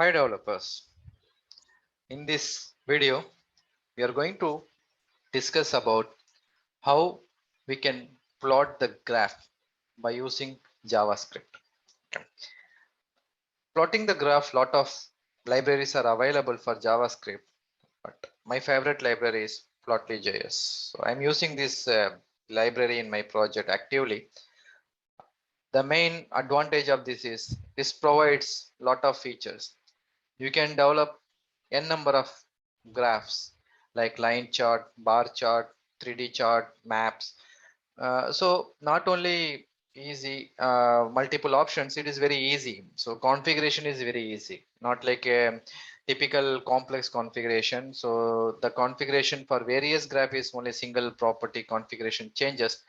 Hi developers. In this video, we are going to discuss about how we can plot the graph by using JavaScript. Okay. Plotting the graph, lot of libraries are available for JavaScript, but my favorite library is PlotlyJS. So I'm using this library in my project actively. The main advantage of this provides lot of features. You can develop n number of graphs like line chart, bar chart, 3D chart, maps. So not only easy, multiple options, it is very easy. So configuration is very easy, not like a typical complex configuration. So the configuration for various graph is only single property configuration changes.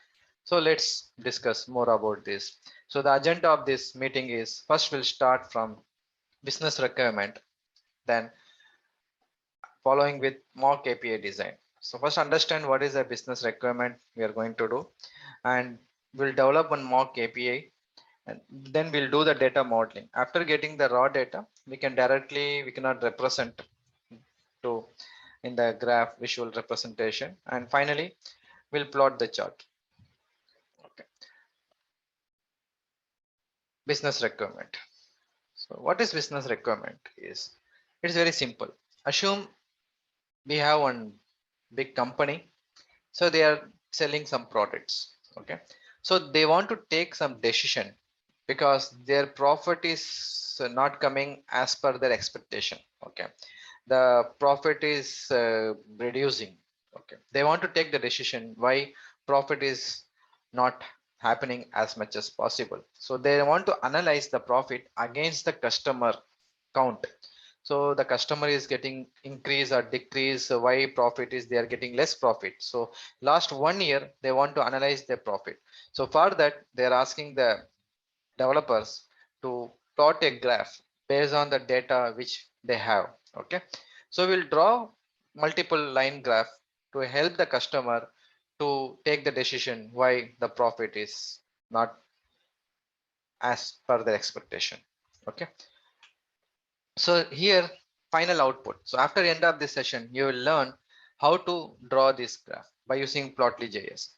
So let's discuss more about this. So the agenda of this meeting is, first we'll start from business requirement, then following with mock API design. So first understand what is a business requirement we are going to do, and we'll develop one mock API, and then we'll do the data modeling. After getting the raw data, we cannot represent to in the graph visual representation, and finally we'll plot the chart. Okay. Business requirement. So what is business requirement is, it's very simple. Assume we have one big company, so they are selling some products. Okay, so they want to take some decision because their profit is not coming as per their expectation. Okay, the profit is reducing. Okay, they want to take the decision why profit is not happening as much as possible. So they want to analyze the profit against the customer count. So the customer is getting increase or decrease, why profit is they are getting less profit. So last 1 year they want to analyze their profit. So for that they are asking the developers to plot a graph based on the data which they have. Okay, so we'll draw multiple line graph to help the customer to take the decision why the profit is not as per their expectation. Okay, so here final output. So after end of this session you will learn how to draw this graph by using PlotlyJS.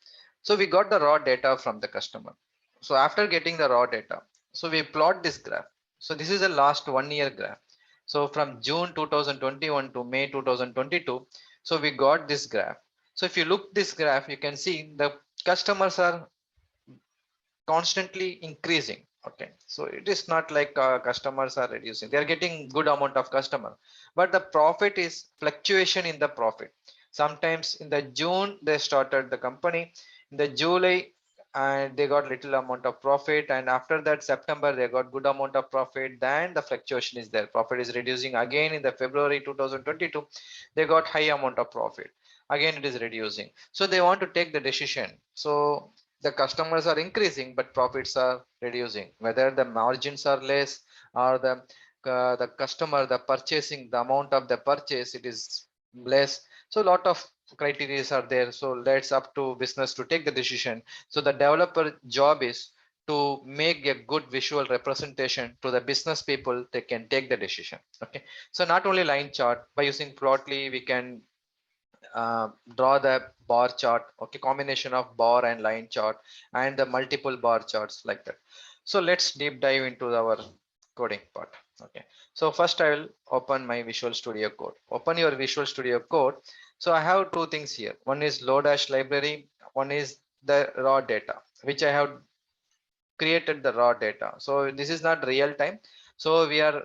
So we got the raw data from the customer. So after getting the raw data, so we plot this graph. So this is the last 1 year graph. So from June 2021 to May 2022, so we got this graph. So if you look this graph, you can see the customers are constantly increasing. Okay, so it is not like customers are reducing, they are getting good amount of customer, but the profit is fluctuation in the profit. Sometimes in the June they started the company, in the July and they got little amount of profit, and after that September they got good amount of profit, then the fluctuation is there, profit is reducing again. In the February 2022 they got high amount of profit, again it is reducing. So they want to take the decision. So the customers are increasing but profits are reducing, whether the margins are less or the customer, the purchasing, the amount of the purchase, it is less. So a lot of criteria are there. So that's up to business to take the decision. So the developer job is to make a good visual representation to the business people, they can take the decision. Okay, so not only line chart, by using Plotly we can draw the bar chart. Okay, combination of bar and line chart and the multiple bar charts like that. So let's deep dive into our coding part. Okay, so first I will open my Visual Studio Code. Open your Visual Studio Code. So I have two things here, one is Lodash library, one is the raw data which I have created the raw data. So this is not real time, so we are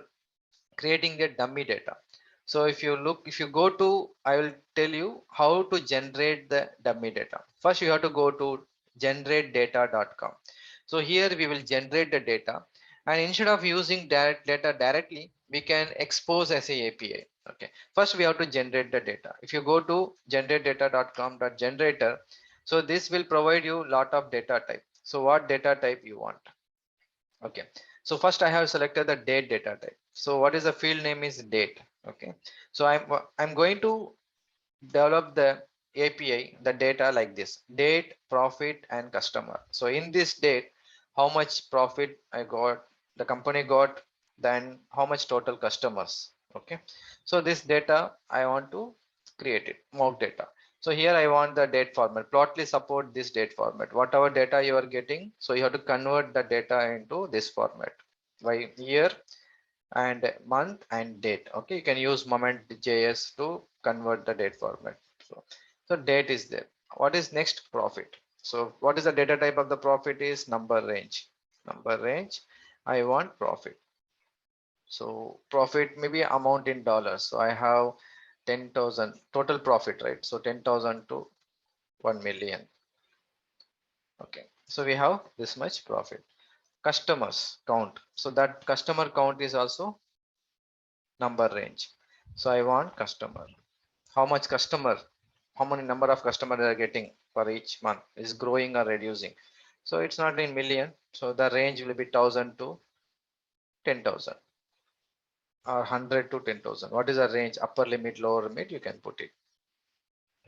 creating the dummy data. So if you look, if you go to, I will tell you how to generate the dummy data. First you have to go to generatedata.com. So here we will generate the data, and instead of using direct data directly, we can expose as a API. Okay, first we have to generate the data. If you go to generatedata.com.generator, so this will provide you lot of data type. So what data type you want? Okay, so first I have selected the date data type. So what is the field name is date. Okay, so I'm going to develop the API, the data like this: date, profit, and customer. So in this date, how much profit I got, the company got, then how much total customers. Okay, so this data I want to create it, mock data. So here I want the date format. Plotly support this date format. Whatever data you are getting, so you have to convert the data into this format by year and month and date. Okay, you can use moment.js to convert the date format. So date is there. What is next? Profit. So what is the data type of the profit? Is number range. Number range. I want profit. So profit maybe amount in dollars. So I have 10,000 total profit, right? So 10,000 to 1 million. Okay, so we have this much profit. Customers count. So that customer count is also number range. So I want customer. How much customer? How many number of customer they are getting for each month is growing or reducing? So it's not in million. So the range will be 1,000 to 10,000 or 100 to 10,000. What is the range? Upper limit, lower limit? You can put it.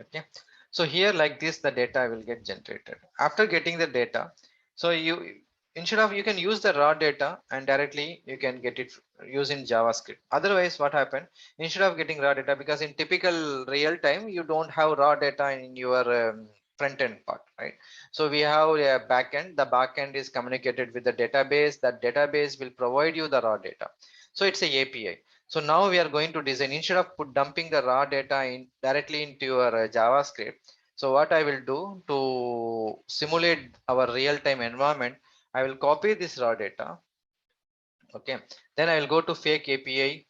Okay, so here like this the data will get generated. After getting the data, so you instead of you can use the raw data and directly you can get it using JavaScript. Otherwise what happened, instead of getting raw data, because in typical real time you don't have raw data in your front end part, right? So we have a backend. The backend is communicated with the database. That database will provide you the raw data. So it's a API. So now we are going to design, instead of dumping the raw data in directly into your JavaScript. So what I will do to simulate our real-time environment, I will copy this raw data. Okay, then I will go to fake API.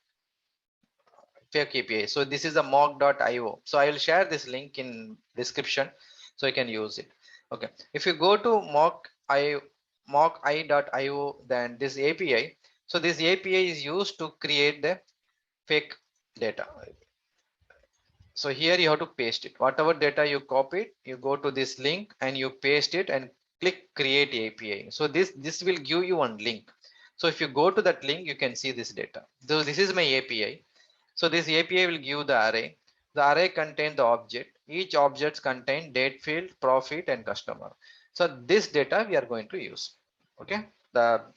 So this is a mock.io. So I will share this link in description so you can use it. Okay, if you go to mock.io, then this API. So this API is used to create the fake data. So here you have to paste it. Whatever data you copied, you go to this link and you paste it and click create API. So this will give you one link. So if you go to that link, you can see this data. So this is my API. So this API will give the array. The array contains the object. Each object contain date field, profit, and customer. So this data we are going to use. Okay.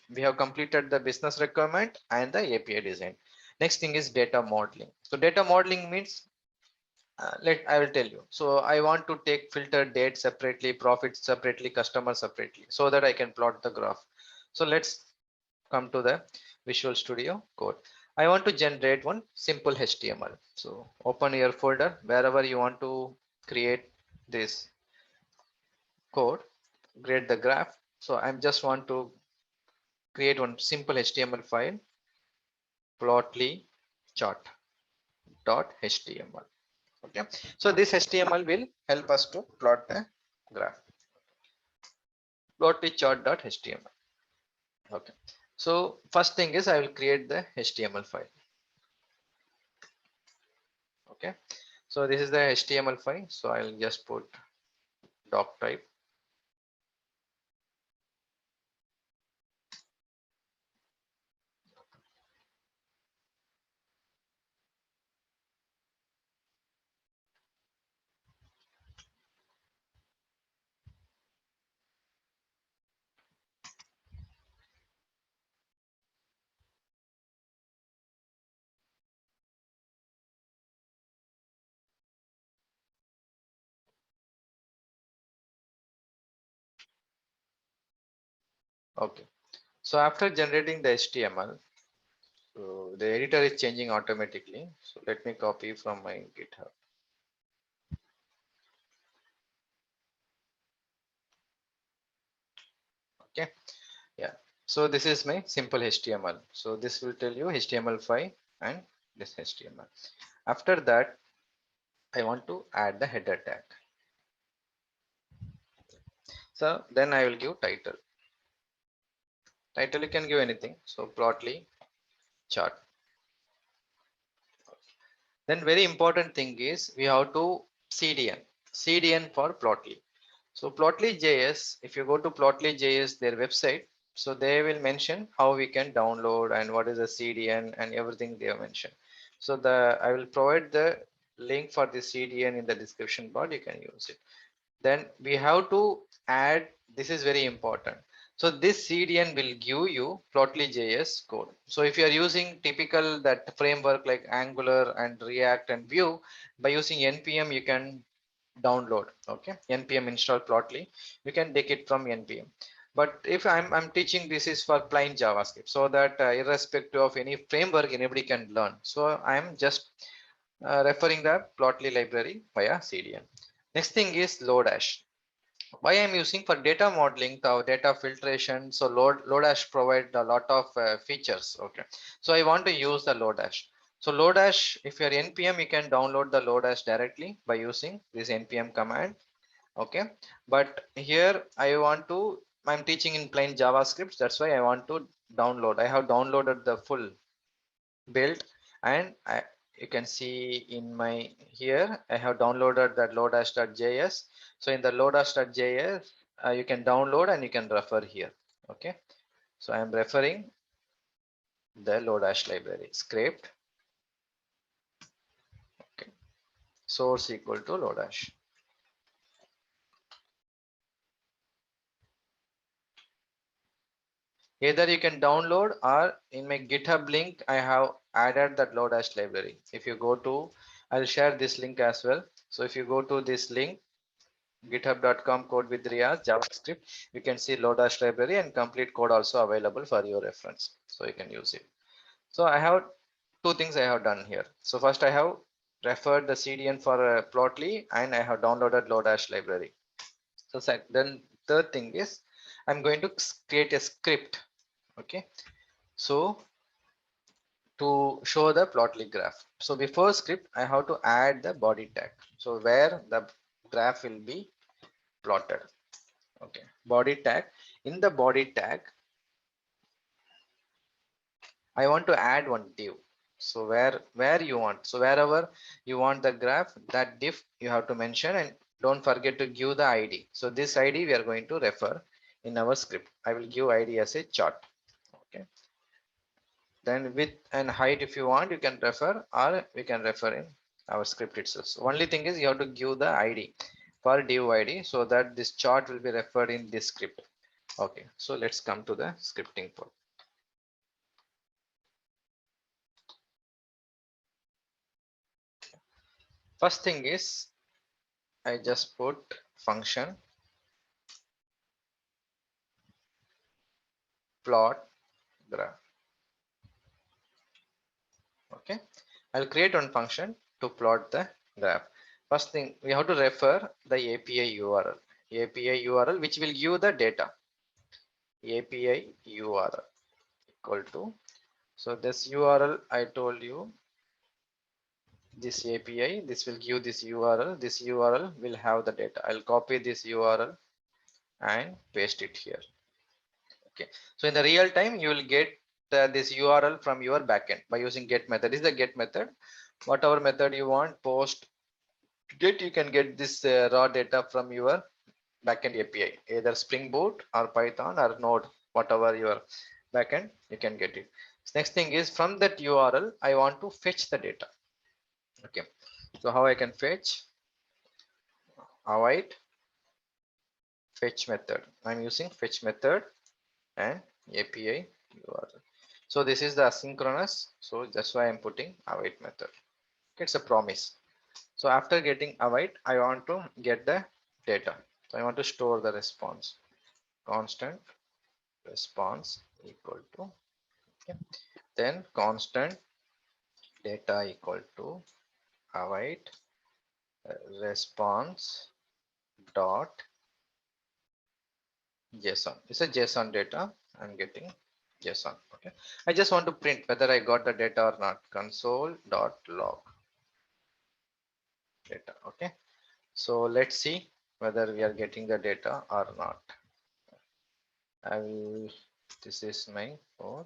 We have completed the business requirement and the API design. Next thing is data modeling. So data modeling means I will tell you. So I want to take filter date separately, profit separately, customer separately, so that I can plot the graph. So let's come to the Visual Studio Code. I want to generate one simple HTML. So open your folder wherever you want to create this code, create the graph. So I'm just want to create one simple HTML file, plotly chart.html. Okay, so this HTML will help us to plot the graph. Plotly chart.html. Okay, so first thing is I will create the HTML file. Okay, so this is the HTML file. So I'll just put doc type. Okay, so after generating the HTML, so the editor is changing automatically. So let me copy from my GitHub. Okay, yeah. So this is my simple HTML. So this will tell you HTML5 and this HTML. After that, I want to add the header tag. So then I will give title. Title you can give anything. So plotly chart. Then very important thing is we have to CDN for Plotly. So Plotly.js, if you go to Plotly.js, their website, so they will mention how we can download and what is a CDN and everything they have mentioned. So I will provide the link for the CDN in the description bar. You can use it. Then we have to add, this is very important. So this CDN will give you PlotlyJS code. So if you are using typical that framework like Angular and React and Vue, by using npm you can download. Okay, npm install Plotly. You can take it from npm. But if I'm teaching, this is for plain JavaScript, so that irrespective of any framework, anybody can learn. So I'm just referring the Plotly library via CDN. Next thing is Lodash. Why I'm using for data modeling, the data filtration. So Lodash provide a lot of features. Okay, so I want to use the Lodash. So Lodash, if you're npm, you can download the Lodash directly by using this npm command. Okay, but here I'm teaching in plain JavaScript, that's why I want to download. I have downloaded the full build, and you can see in my here I have downloaded that lodash.js. So in the lodash.js you can download and you can refer here. Okay, so I am referring the Lodash library script. Okay, source equal to Lodash. Either you can download, or in my GitHub link I have added that Lodash library. If you go to, I'll share this link as well. So if you go to this link, github.com code with Riyaz JavaScript, you can see Lodash library and complete code also available for your reference, so you can use it. So I have two things I have done here. So first I have referred the CDN for Plotly, and I have downloaded Lodash library. So then third thing is I'm going to create a script. Okay, so to show the Plotly graph. So before script, I have to add the body tag. So where the graph will be plotted. Okay, body tag. In the body tag, I want to add one div. So where you want, so wherever you want the graph, that div you have to mention, and don't forget to give the ID. So this ID we are going to refer in our script. I will give ID as a chart. Okay, then width and height, if you want, you can refer, or we can refer in our script itself. So only thing is you have to give the ID for div ID, so that this chart will be referred in this script. Okay, so let's come to the scripting part. First thing is I just put function plot graph. Okay, I'll create one function to plot the graph. First thing, we have to refer the API URL. API URL which will give the data. API URL equal to, so this URL I told you, this API, this will give this URL. This URL will have the data. I'll copy this URL and paste it here. Okay, so in the real time you will get this URL from your backend by using get method. This is the get method. Whatever method you want, post, get, you can get this raw data from your backend API, either Spring Boot or Python or Node, whatever your backend, you can get it. Next thing is, from that URL I want to fetch the data. Okay, so how I can fetch? Await fetch method. I'm using fetch method and API URL. So this is the asynchronous, so that's why I'm putting await method. It's a promise. So after getting await, I want to get the data. So I want to store the response. Constant response equal to, okay, then constant data equal to await response dot JSON. It's a JSON data. I'm getting JSON. Okay, I just want to print whether I got the data or not. Console dot log data. Okay, so let's see whether we are getting the data or not. I will, this is my code.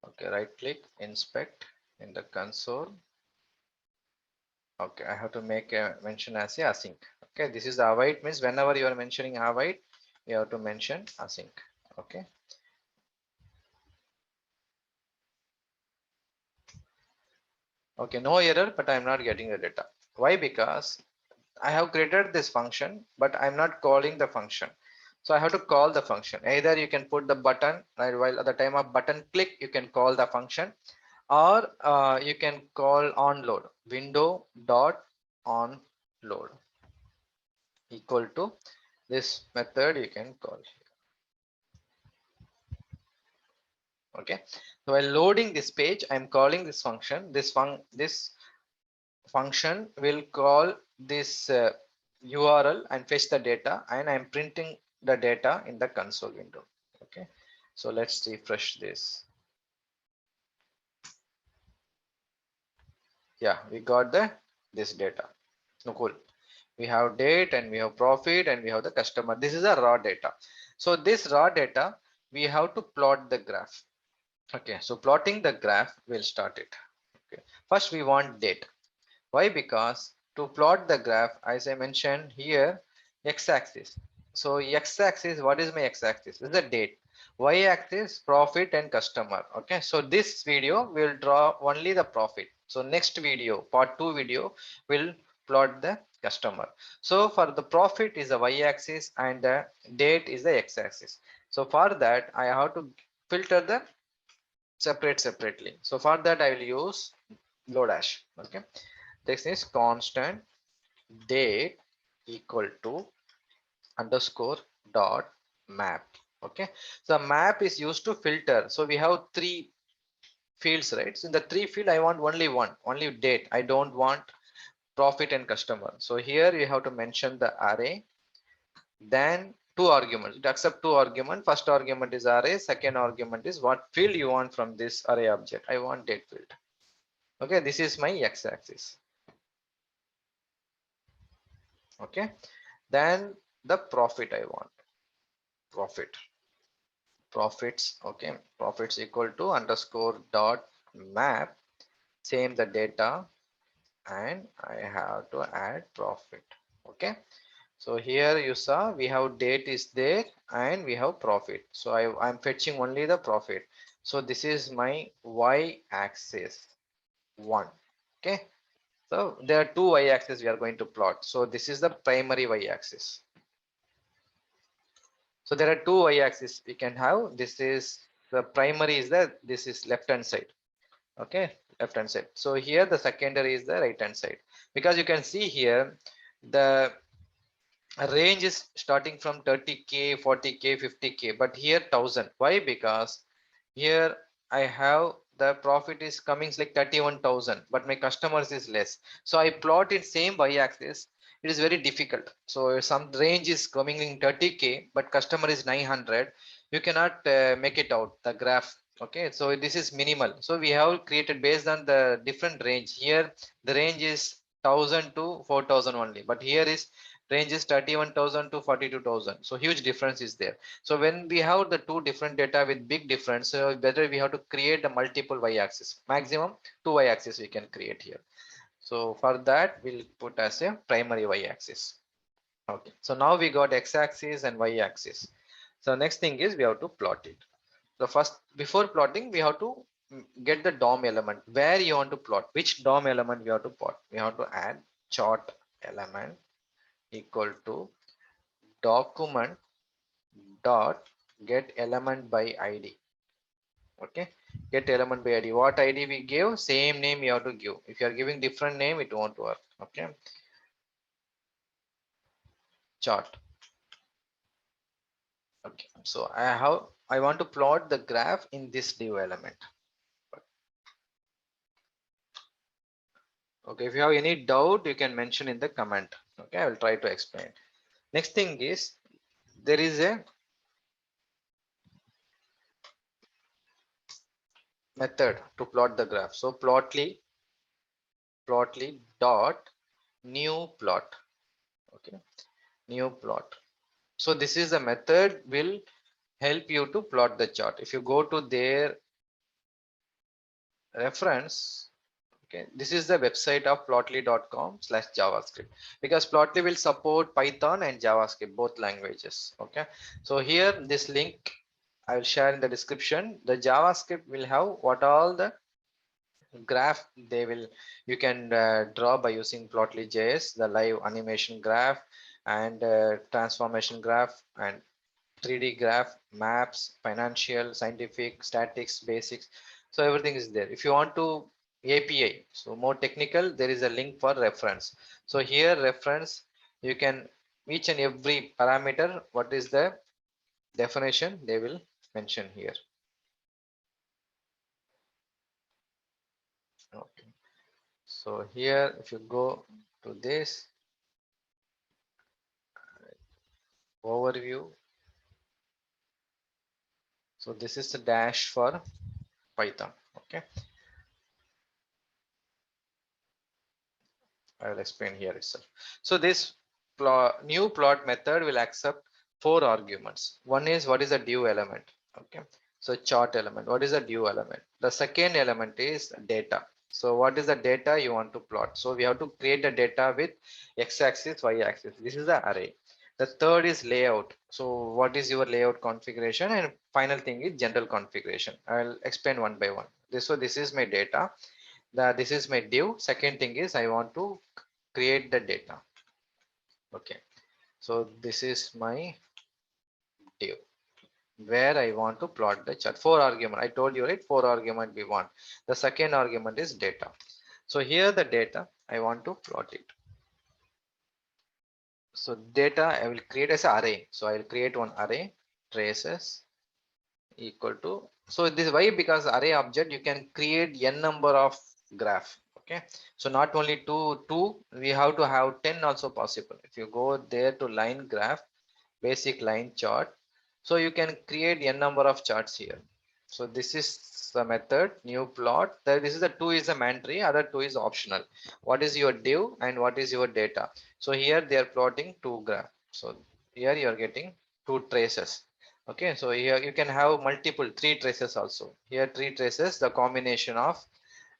Okay, right click, inspect in the console. Okay, I have to make a mention as a async. Okay, this is the await, means whenever you are mentioning await, you have to mention async. Okay, okay, no error, but I'm not getting the data. Why? Because I have created this function, but I'm not calling the function. So I have to call the function. Either you can put the button, right, while at the time of button click, you can call the function, or you can call onload, window dot onload equal to this method you can call here. Okay, so while loading this page, I'm calling this function. This function will call this URL and fetch the data, and I'm printing the data in the console window. Okay, so let's refresh this. Yeah, we got this data. No, cool. We have date and we have profit and we have the customer. This is a raw data. So this raw data, we have to plot the graph. Okay, so plotting the graph, we'll start it. Okay, first we want date. Why? Because to plot the graph, as I mentioned here, x-axis. So x-axis, what is my x-axis? This is the date. Y-axis, profit and customer. Okay, so this video will draw only the profit. So next video, part 2 video, will plot the customer. So for the profit is the y-axis and the date is the x-axis. So for that, I have to filter the separately. So for that, I will use Lodash. Okay, this is constant date equal to underscore dot map. Okay, so map is used to filter. So we have 3 fields, right? So in the 3 field, I want only one, only date. I don't want profit and customer. So here you have to mention the array, then 2 arguments. It accept 2 argument. First argument is array, second argument is what field you want from this array object. I want date field. Okay, this is my x-axis. Okay, then the profit I want, profits. Okay, profits equal to underscore dot map, same the data, and I have to add profit. Okay, so here you saw we have date is there and we have profit. So I'm fetching only the profit. So this is my y-axis 1. Okay, so there are 2 y-axis we are going to plot. So this is the primary y-axis. So there are 2 y-axis we can have. This is the primary is that this is left hand side. Okay, left hand side. So here the secondary is the right hand side, because you can see here the range is starting from 30k, 40k, 50k, but here 1000. Why? Because here I have the profit is coming like 31,000, but my customers is less. So I plot it same y-axis. It is very difficult. So if some range is coming in 30k, but customer is 900, you cannot make it out the graph. Okay, so this is minimal. So we have created based on the different range. Here the range is 1000 to 4000 only, but here is range is 31,000 to 42,000. So huge difference is there. So when we have the 2 different data with big difference, better we have to create a multiple y-axis. Maximum 2 y-axis we can create here. So for that, we'll put as a primary y-axis. Okay, so now we got x-axis and y-axis. So next thing is we have to plot it. The first, before plotting, we have to get the DOM element. Where you want to plot, which DOM element we have to plot. We have to add chart element equal to document dot get element by id. Okay, get element by id. What id we give, same name you have to give. If you are giving different name, it won't work. Okay, chart. Okay, so I want to plot the graph in this div element. Okay, if you have any doubt, you can mention in the comment. Okay, I will try to explain. Next thing is there is a method to plot the graph. So plotly dot new plot. Okay, new plot. So this is the method will help you to plot the chart. If you go to their reference, okay, this is the website of plotly.com/javascript, because plotly will support Python and JavaScript, both languages. Okay, so here this link I will share in the description. The JavaScript will have what all the graph they will you can draw by using PlotlyJS, the live animation graph and transformation graph and 3D graph, maps, financial, scientific, statics, basics. So everything is there. If you want to API, so more technical, there is a link for reference. So here reference, you can each and every parameter, what is the definition, they will mention here. Okay. So here, if you go to this overview, so this is the dash for Python. Okay, I will explain here itself. So this new plot method will accept 4 arguments. One is what is a due element. Okay, so chart element. What is a due element? The second element is data. So what is the data you want to plot? So we have to create the data with x-axis, y-axis. This is the array. The third is layout. So what is your layout configuration? And final thing is general configuration. I'll explain one by one. This is my data. This is my div. Second thing is I want to create the data. Okay, so this is my div where I want to plot the chart. 4 argument. I told you, right? 4 argument we want. The second argument is data. So here the data I want to plot it. So data I will create as an array. So I will create one array traces equal to. So this why, because array object you can create n number of graph. Okay, so not only two, we have to have 10 also possible. If you go there to line graph, basic line chart, so you can create n number of charts here. So this is the method new plot. This is the two is a mandatory, other two is optional. What is your div and what is your data? So here they are plotting two graph. So here you are getting two traces. Okay, so here you can have multiple 3 traces also. Here 3 traces, the combination of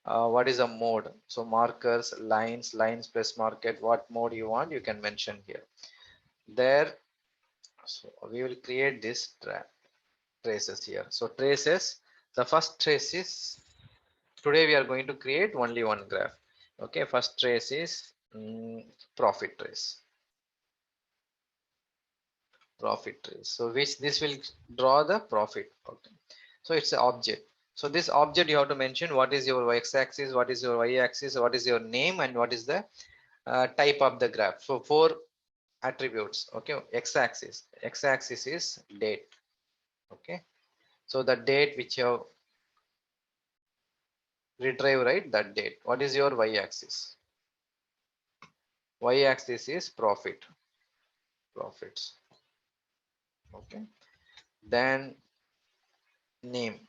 what is a mode. So markers, lines plus market, what mode you want, you can mention here. There, so we will create this traces here. So traces, the first trace is, today we are going to create only one graph. Okay, first trace is profit trace. Profit trace. So which this will draw the profit. Okay, so it's an object. So this object you have to mention what is your x-axis, what is your y-axis, what is your name, and what is the type of the graph. So 4 attributes. Okay, x-axis is date. Okay, so the date which you have retrieve, right, that date. What is your y-axis? Y-axis is profits. Okay, then name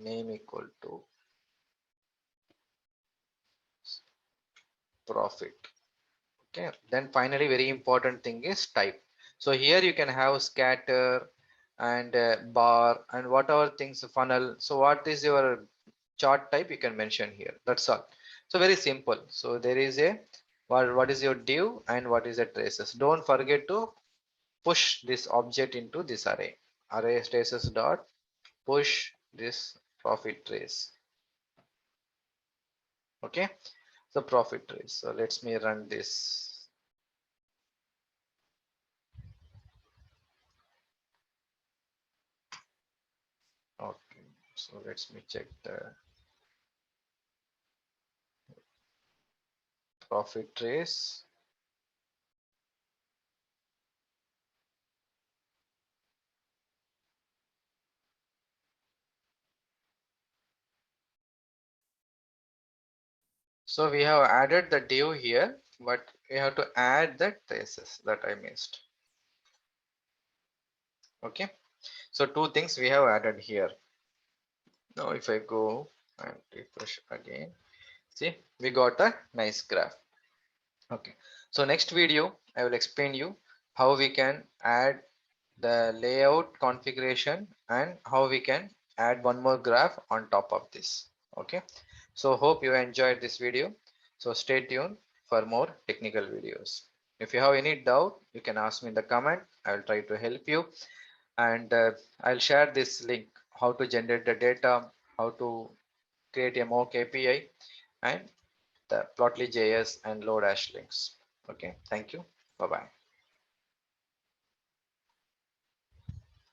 equal to profit. Okay, then finally very important thing is type. So here you can have scatter and bar and whatever things, funnel. So what is your chart type, you can mention here. That's all. So very simple. So there is a what is your div and what is the traces. Don't forget to push this object into this array traces dot push this profit trace. Okay, so profit trace. So let's me run this. Okay, so let's me check the profit trace. So we have added the div here, but we have to add the traces that I missed. Okay, so 2 things we have added here. Now if I go and refresh again, see we got a nice graph. Okay, so next video I will explain you how we can add the layout configuration and how we can add one more graph on top of this. Okay, so hope you enjoyed this video. So stay tuned for more technical videos. If you have any doubt, you can ask me in the comment. I will try to help you, and I'll share this link how to generate the data, how to create a mock API, and the PlotlyJS and Lodash links. Okay, thank you. Bye bye.